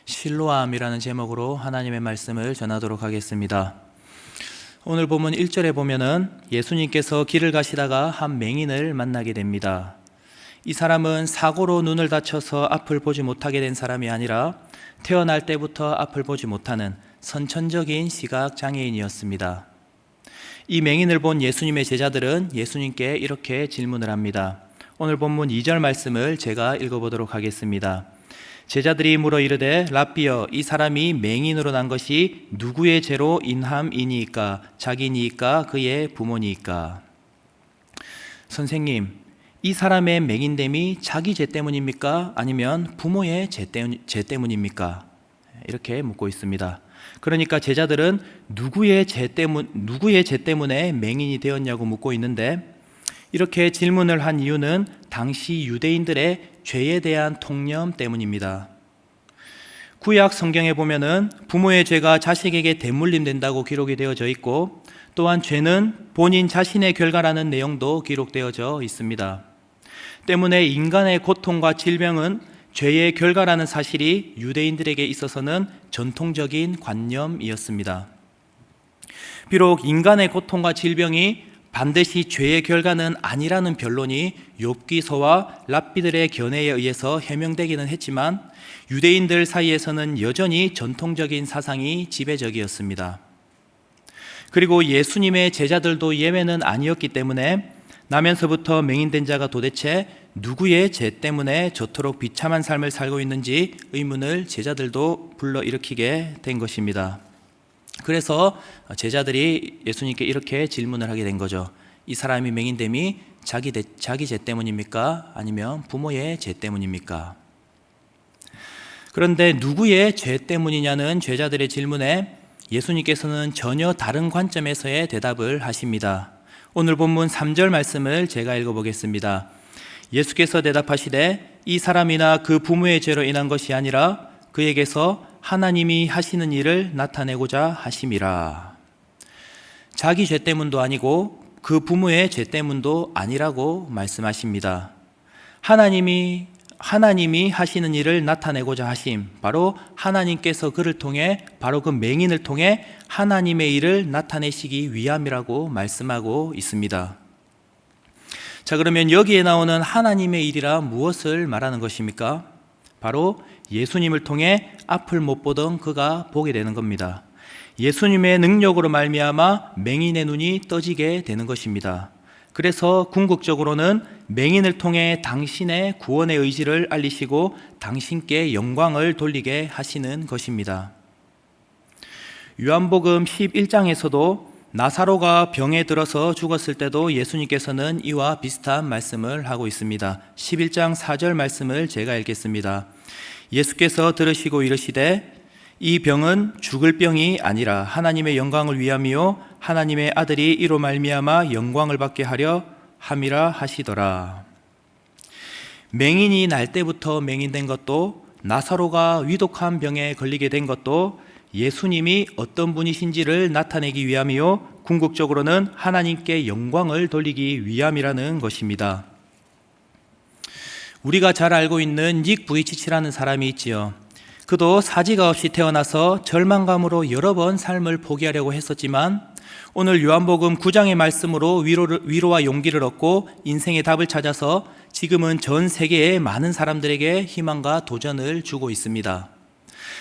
실로암이라는 제목으로 하나님의 말씀을 전하도록 하겠습니다. 오늘 본문 1절에 보면은 예수님께서 길을 가시다가 한 맹인을 만나게 됩니다. 이 사람은 사고로 눈을 다쳐서 앞을 보지 못하게 된 사람이 아니라 태어날 때부터 앞을 보지 못하는 선천적인 시각 장애인이었습니다. 이 맹인을 본 예수님의 제자들은 예수님께 이렇게 질문을 합니다. 오늘 본문 2절 말씀을 제가 읽어보도록 하겠습니다. 제자들이 물어 이르되 랍비여, 이 사람이 맹인으로 난 것이 누구의 죄로 인함이니이까? 자기니이까 그의 부모니이까? 선생님, 이 사람의 맹인됨이 자기 죄 때문입니까? 아니면 부모의 죄 때문입니까? 이렇게 묻고 있습니다. 그러니까 제자들은 누구의 죄 때문에 맹인이 되었냐고 묻고 있는데, 이렇게 질문을 한 이유는 당시 유대인들의 죄에 대한 통념 때문입니다. 구약 성경에 보면은 부모의 죄가 자식에게 대물림된다고 기록이 되어져 있고, 또한 죄는 본인 자신의 결과라는 내용도 기록되어져 있습니다. 때문에 인간의 고통과 질병은 죄의 결과라는 사실이 유대인들에게 있어서는 전통적인 관념이었습니다. 비록 인간의 고통과 질병이 반드시 죄의 결과는 아니라는 변론이 욥기서와 랍비들의 견해에 의해서 해명되기는 했지만 유대인들 사이에서는 여전히 전통적인 사상이 지배적이었습니다. 그리고 예수님의 제자들도 예외는 아니었기 때문에 나면서부터 맹인된 자가 도대체 누구의 죄 때문에 저토록 비참한 삶을 살고 있는지 의문을 제자들도 불러일으키게 된 것입니다. 그래서 제자들이 예수님께 이렇게 질문을 하게 된 거죠. 이 사람이 맹인됨이 자기 죄 때문입니까? 아니면 부모의 죄 때문입니까? 그런데 누구의 죄 때문이냐는 제자들의 질문에 예수님께서는 전혀 다른 관점에서의 대답을 하십니다. 오늘 본문 3절 말씀을 제가 읽어보겠습니다. 예수께서 대답하시되 이 사람이나 그 부모의 죄로 인한 것이 아니라 그에게서 하나님이 하시는 일을 나타내고자 하심이라. 자기 죄 때문도 아니고 그 부모의 죄 때문도 아니라고 말씀하십니다. 하나님이 하시는 일을 나타내고자 하심, 바로 하나님께서 그를 통해, 바로 그 맹인을 통해 하나님의 일을 나타내시기 위함이라고 말씀하고 있습니다. 자, 그러면 여기에 나오는 하나님의 일이라 무엇을 말하는 것입니까? 바로 예수님을 통해 앞을 못 보던 그가 보게 되는 겁니다. 예수님의 능력으로 말미암아 맹인의 눈이 떠지게 되는 것입니다. 그래서 궁극적으로는 맹인을 통해 당신의 구원의 의지를 알리시고 당신께 영광을 돌리게 하시는 것입니다. 요한복음 11장에서도 나사로가 병에 들어서 죽었을 때도 예수님께서는 이와 비슷한 말씀을 하고 있습니다. 11장 4절 말씀을 제가 읽겠습니다. 예수께서 들으시고 이르시되 이 병은 죽을 병이 아니라 하나님의 영광을 위함이요 하나님의 아들이 이로 말미암아 영광을 받게 하려 함이라 하시더라. 맹인이 날 때부터 맹인된 것도, 나사로가 위독한 병에 걸리게 된 것도 예수님이 어떤 분이신지를 나타내기 위함이요 궁극적으로는 하나님께 영광을 돌리기 위함이라는 것입니다. 우리가 잘 알고 있는 닉 부이치치라는 사람이 있지요. 그도 사지가 없이 태어나서 절망감으로 여러 번 삶을 포기하려고 했었지만 오늘 요한복음 9장의 말씀으로 위로와 용기를 얻고 인생의 답을 찾아서 지금은 전 세계의 많은 사람들에게 희망과 도전을 주고 있습니다.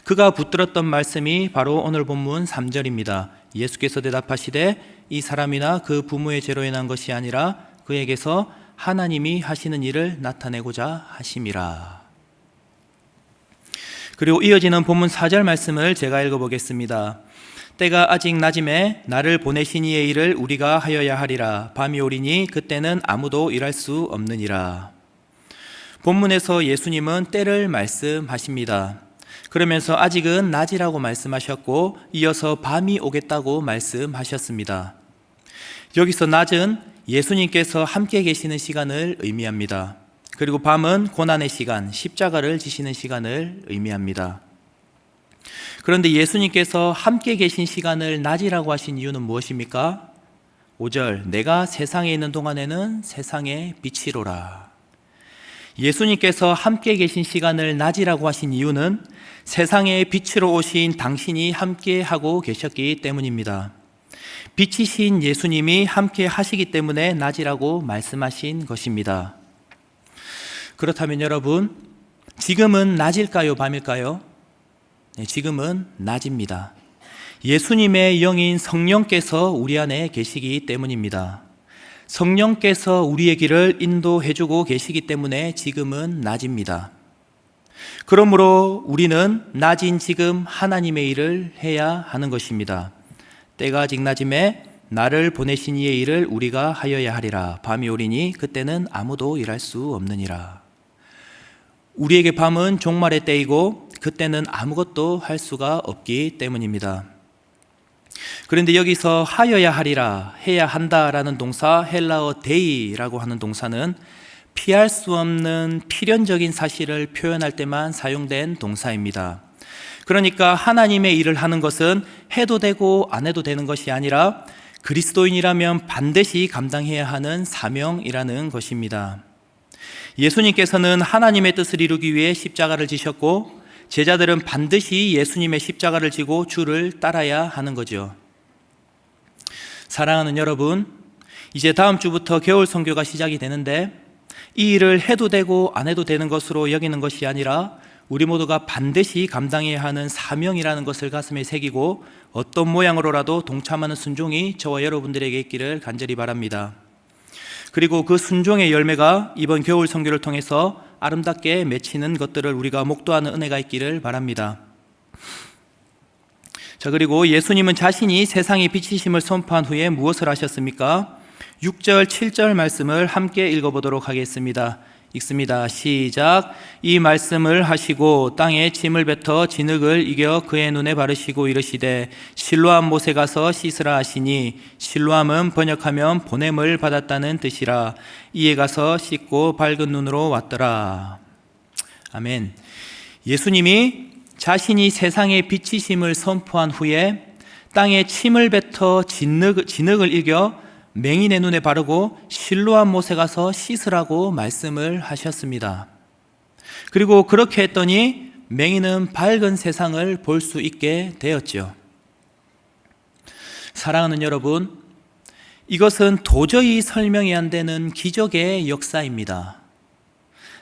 그가 붙들었던 말씀이 바로 오늘 본문 3절입니다. 예수께서 대답하시되 이 사람이나 그 부모의 죄로 인한 것이 아니라 그에게서 하나님이 하시는 일을 나타내고자 하심이라. 그리고 이어지는 본문 4절 말씀을 제가 읽어보겠습니다. 때가 아직 낮음에 나를 보내신 이의 일을 우리가 하여야 하리라. 밤이 오리니 그때는 아무도 일할 수 없느니라. 본문에서 예수님은 때를 말씀하십니다. 그러면서 아직은 낮이라고 말씀하셨고 이어서 밤이 오겠다고 말씀하셨습니다. 여기서 낮은 예수님께서 함께 계시는 시간을 의미합니다. 그리고 밤은 고난의 시간, 십자가를 지시는 시간을 의미합니다. 그런데 예수님께서 함께 계신 시간을 낮이라고 하신 이유는 무엇입니까? 5절, 내가 세상에 있는 동안에는 세상의 빛이로라. 예수님께서 함께 계신 시간을 낮이라고 하신 이유는 세상의 빛으로 오신 당신이 함께 하고 계셨기 때문입니다. 빛이신 예수님이 함께 하시기 때문에 낮이라고 말씀하신 것입니다. 그렇다면 여러분, 지금은 낮일까요, 밤일까요? 네, 지금은 낮입니다. 예수님의 영인 성령께서 우리 안에 계시기 때문입니다. 성령께서 우리의 길을 인도해주고 계시기 때문에 지금은 낮입니다. 그러므로 우리는 낮인 지금 하나님의 일을 해야 하는 것입니다. 때가 아직 낮음에 나를 보내신 이의 일을 우리가 하여야 하리라. 밤이 오리니 그때는 아무도 일할 수 없느니라. 우리에게 밤은 종말의 때이고 그때는 아무것도 할 수가 없기 때문입니다. 그런데 여기서 하여야 하리라, 해야 한다라는 동사, 헬라어 데이라고 하는 동사는 피할 수 없는 필연적인 사실을 표현할 때만 사용된 동사입니다. 그러니까 하나님의 일을 하는 것은 해도 되고 안 해도 되는 것이 아니라 그리스도인이라면 반드시 감당해야 하는 사명이라는 것입니다. 예수님께서는 하나님의 뜻을 이루기 위해 십자가를 지셨고 제자들은 반드시 예수님의 십자가를 지고 주를 따라야 하는 거죠. 사랑하는 여러분, 이제 다음 주부터 겨울 선교가 시작이 되는데 이 일을 해도 되고 안 해도 되는 것으로 여기는 것이 아니라 우리 모두가 반드시 감당해야 하는 사명이라는 것을 가슴에 새기고 어떤 모양으로라도 동참하는 순종이 저와 여러분들에게 있기를 간절히 바랍니다. 그리고 그 순종의 열매가 이번 겨울 선교를 통해서 아름답게 맺히는 것들을 우리가 목도하는 은혜가 있기를 바랍니다. 자, 그리고 예수님은 자신이 세상의 빛이심을 선포한 후에 무엇을 하셨습니까? 6절, 7절 말씀을 함께 읽어보도록 하겠습니다. 읽습니다. 시작. 이 말씀을 하시고 땅에 침을 뱉어 진흙을 이겨 그의 눈에 바르시고 이르시되 실로암 못에 가서 씻으라 하시니, 실로암은 번역하면 보냄을 받았다는 뜻이라. 이에 가서 씻고 밝은 눈으로 왔더라. 아멘. 예수님이 자신이 세상의 빛이심을 선포한 후에 땅에 침을 뱉어 진흙을 이겨 맹인의 눈에 바르고 실로암 못에 가서 씻으라고 말씀을 하셨습니다. 그리고 그렇게 했더니 맹인은 밝은 세상을 볼 수 있게 되었죠. 사랑하는 여러분, 이것은 도저히 설명이 안 되는 기적의 역사입니다.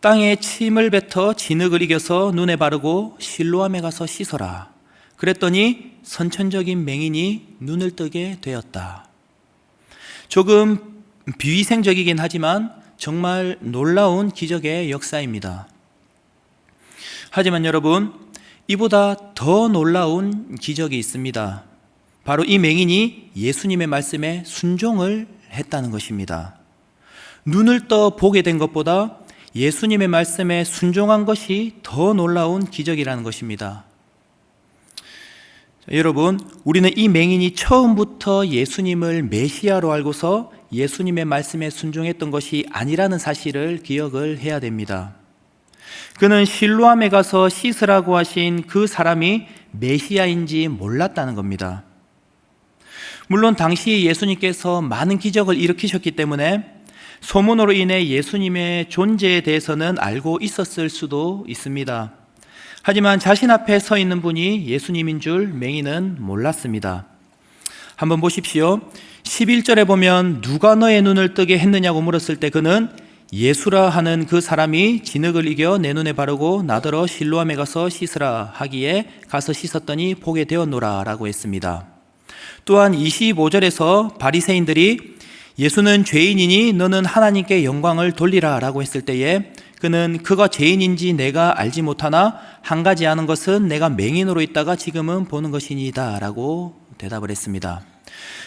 땅에 침을 뱉어 진흙을 이겨서 눈에 바르고 실로암에 가서 씻어라. 그랬더니 선천적인 맹인이 눈을 뜨게 되었다. 조금 비위생적이긴 하지만 정말 놀라운 기적의 역사입니다. 하지만 여러분, 이보다 더 놀라운 기적이 있습니다. 바로 이 맹인이 예수님의 말씀에 순종을 했다는 것입니다. 눈을 떠 보게 된 것보다 예수님의 말씀에 순종한 것이 더 놀라운 기적이라는 것입니다. 여러분, 우리는 이 맹인이 처음부터 예수님을 메시아로 알고서 예수님의 말씀에 순종했던 것이 아니라는 사실을 기억을 해야 됩니다. 그는 실로암에 가서 씻으라고 하신 그 사람이 메시아인지 몰랐다는 겁니다. 물론 당시 예수님께서 많은 기적을 일으키셨기 때문에 소문으로 인해 예수님의 존재에 대해서는 알고 있었을 수도 있습니다. 하지만 자신 앞에 서 있는 분이 예수님인 줄 맹인은 몰랐습니다. 한번 보십시오. 11절에 보면 누가 너의 눈을 뜨게 했느냐고 물었을 때 그는 예수라 하는 그 사람이 진흙을 이겨 내 눈에 바르고 나더러 실로암에 가서 씻으라 하기에 가서 씻었더니 보게 되었노라 라고 했습니다. 또한 25절에서 바리새인들이 예수는 죄인이니 너는 하나님께 영광을 돌리라 라고 했을 때에 그는 그가 죄인인지 내가 알지 못하나 한 가지 아는 것은 내가 맹인으로 있다가 지금은 보는 것이니이다 라고 대답을 했습니다.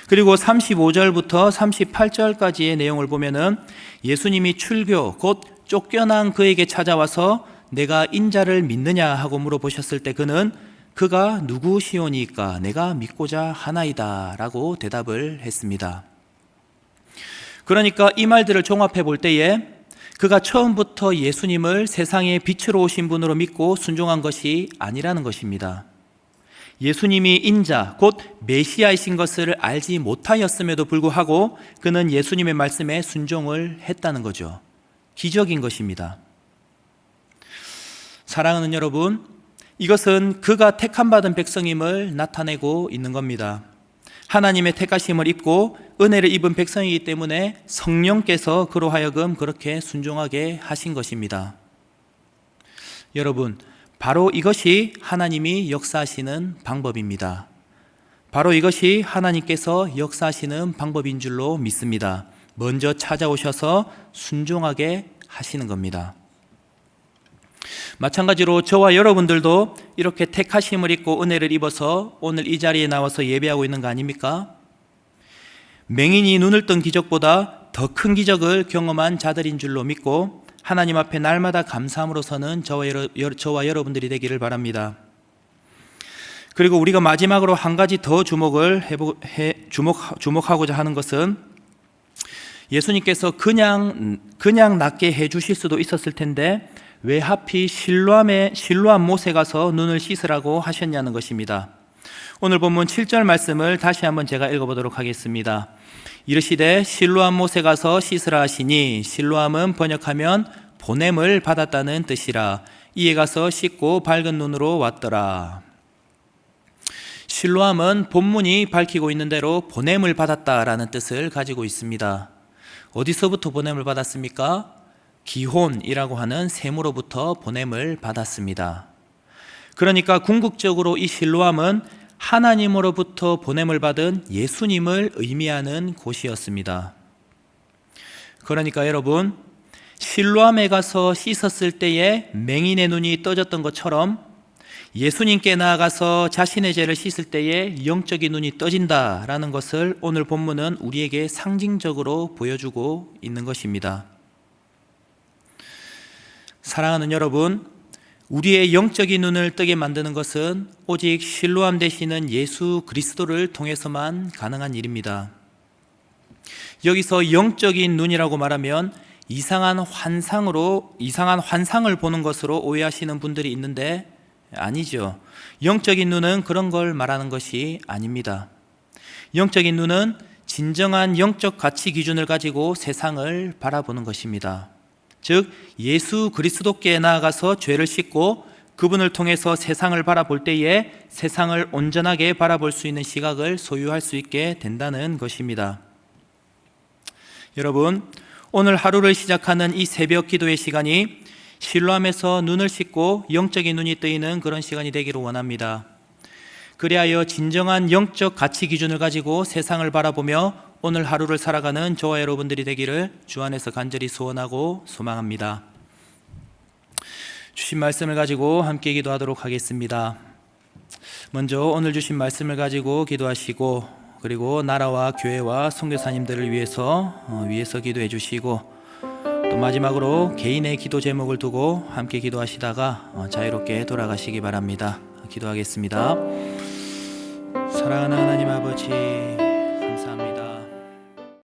그리고 35절부터 38절까지의 내용을 보면은 예수님이 출교 곧 쫓겨난 그에게 찾아와서 내가 인자를 믿느냐 하고 물어보셨을 때 그는 그가 누구시오니까 내가 믿고자 하나이다 라고 대답을 했습니다. 그러니까 이 말들을 종합해 볼 때에 그가 처음부터 예수님을 세상의 빛으로 오신 분으로 믿고 순종한 것이 아니라는 것입니다. 예수님이 인자 곧 메시아이신 것을 알지 못하였음에도 불구하고 그는 예수님의 말씀에 순종을 했다는 거죠. 기적인 것입니다. 사랑하는 여러분, 이것은 그가 택함 받은 백성임을 나타내고 있는 겁니다. 하나님의 택하심을 입고 은혜를 입은 백성이기 때문에 성령께서 그로 하여금 그렇게 순종하게 하신 것입니다. 여러분, 바로 이것이 하나님이 역사하시는 방법입니다. 바로 이것이 하나님께서 역사하시는 방법인 줄로 믿습니다. 먼저 찾아오셔서 순종하게 하시는 겁니다. 마찬가지로 저와 여러분들도 이렇게 택하심을 입고 은혜를 입어서 오늘 이 자리에 나와서 예배하고 있는 거 아닙니까? 맹인이 눈을 뜬 기적보다 더 큰 기적을 경험한 자들인 줄로 믿고 하나님 앞에 날마다 감사함으로서는 저와 여러분들이 되기를 바랍니다. 그리고 우리가 마지막으로 한 가지 더 주목하고자 하는 것은 예수님께서 그냥 낫게 해주실 수도 있었을 텐데 왜 하필 실로암 못에 가서 눈을 씻으라고 하셨냐는 것입니다. 오늘 본문 7절 말씀을 다시 한번 제가 읽어보도록 하겠습니다. 이르시되 실로암 못에 가서 씻으라 하시니, 실로암은 번역하면 보냄을 받았다는 뜻이라. 이에 가서 씻고 밝은 눈으로 왔더라. 실로암은 본문이 밝히고 있는 대로 보냄을 받았다라는 뜻을 가지고 있습니다. 어디서부터 보냄을 받았습니까? 기혼이라고 하는 셈으로부터 보냄을 받았습니다. 그러니까 궁극적으로 이 실로암은 하나님으로부터 보냄을 받은 예수님을 의미하는 곳이었습니다. 그러니까 여러분, 실로암에 가서 씻었을 때에 맹인의 눈이 떠졌던 것처럼 예수님께 나아가서 자신의 죄를 씻을 때에 영적인 눈이 떠진다라는 것을 오늘 본문은 우리에게 상징적으로 보여주고 있는 것입니다. 사랑하는 여러분, 우리의 영적인 눈을 뜨게 만드는 것은 오직 실로암 되시는 예수 그리스도를 통해서만 가능한 일입니다. 여기서 영적인 눈이라고 말하면 이상한 환상을 보는 것으로 오해하시는 분들이 있는데 아니죠. 영적인 눈은 그런 걸 말하는 것이 아닙니다. 영적인 눈은 진정한 영적 가치 기준을 가지고 세상을 바라보는 것입니다. 즉 예수 그리스도께 나아가서 죄를 씻고 그분을 통해서 세상을 바라볼 때에 세상을 온전하게 바라볼 수 있는 시각을 소유할 수 있게 된다는 것입니다. 여러분, 오늘 하루를 시작하는 이 새벽 기도의 시간이 실로암에서 눈을 씻고 영적인 눈이 뜨이는 그런 시간이 되기를 원합니다. 그리하여 진정한 영적 가치 기준을 가지고 세상을 바라보며 오늘 하루를 살아가는 저와 여러분들이 되기를 주 안에서 간절히 소원하고 소망합니다. 주신 말씀을 가지고 함께 기도하도록 하겠습니다. 먼저 오늘 주신 말씀을 가지고 기도하시고, 그리고 나라와 교회와 선교사님들을 위해서 기도해 주시고, 또 마지막으로 개인의 기도 제목을 두고 함께 기도하시다가 자유롭게 돌아가시기 바랍니다. 기도하겠습니다. 사랑하는 하나님 아버지, 감사합니다.